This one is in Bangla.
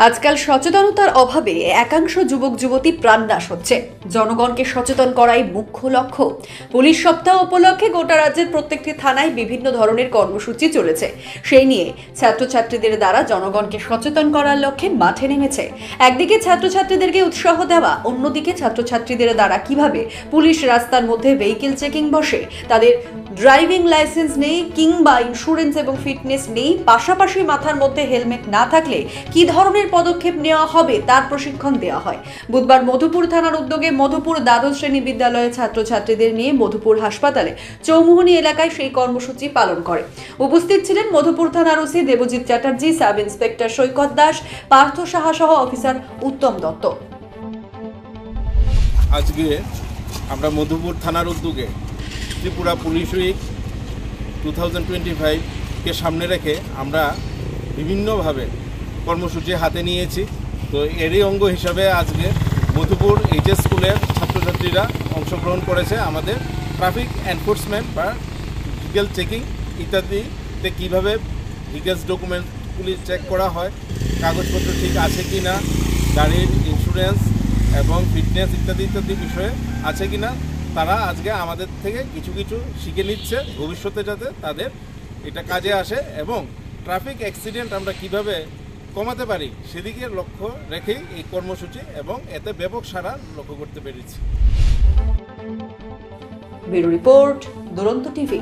আজকাল সচেতনতার অভাবে একাংশ যুবক যুবতী প্রাণনাশ হচ্ছে। জনগণকে সচেতন করাই মুখ্য লক্ষ্য। পুলিশ সপ্তাহ উপলক্ষে গোটা রাজ্যের প্রত্যেকটি থানায় বিভিন্ন ধরনের কর্মসূচি চলেছে। সেই নিয়ে ছাত্রছাত্রীদের দ্বারা জনগণকে সচেতন করার লক্ষ্যে মাঠে নেমেছে। একদিকে ছাত্রছাত্রীদেরকে উৎসাহ দেওয়া, অন্যদিকে ছাত্রছাত্রীদের দ্বারা কিভাবে পুলিশ রাস্তার মধ্যে ভেহিকেল চেকিং বসে, তাদের ড্রাইভিং লাইসেন্স নেই কিংবা ইন্স্যুরেন্স এবং ফিটনেস নেই, পাশাপাশি মাথার মধ্যে হেলমেট না থাকলে কি ধরনের পদক্ষেপ নেওয়া হবে তার প্রশিক্ষণ দেওয়া হয়। বুধবার মধুপুর থানার উদ্যোগে মধুপুর দ্বাদশ শ্রেণী বিদ্যালয়ের ছাত্রছাত্রীদের নিয়ে মধুপুর হাসপাতালে চৌমুহনী এলাকায় সেই কর্মসূচি পালন করে। উপস্থিত ছিলেন মধুপুর থানার OC Debjit Chatterjee, sub inspector Saikat Das, Partha Saha সহ অফিসার উত্তম দত্ত। আজকে আমরা মধুপুর থানার উদ্যোগে ত্রিপুরা পুলিশ উইক 2025-কে সামনে রেখে আমরা বিভিন্নভাবে কর্মসূচি হাতে নিয়েছি। তো এরই অঙ্গ হিসাবে আজকে মধুপুর এইচএস স্কুলের ছাত্রছাত্রীরা অংশগ্রহণ করেছে। আমাদের ট্রাফিক এনফোর্সমেন্ট বা ভেহিকেল চেকিং ইত্যাদিতে কীভাবে ভেহিকেলস ডকুমেন্টগুলি চেক করা হয়, কাগজপত্র ঠিক আছে কি না, গাড়ির ইন্স্যুরেন্স এবং ফিটনেস ইত্যাদি ইত্যাদি বিষয়ে আছে কি না, তারা আজকে আমাদের থেকে কিছু কিছু শিখে নিচ্ছে, ভবিষ্যতে যাতে তাদের এটা কাজে আসে এবং ট্রাফিক অ্যাক্সিডেন্ট আমরা কিভাবে কমাতে পারি সেদিকে লক্ষ্য রেখেই এই কর্মসূচি এবং এতে ব্যাপক সাড়া লক্ষ্য করতে পেরেছি। ব্যুরো রিপোর্ট, দুরন্ত টিভি।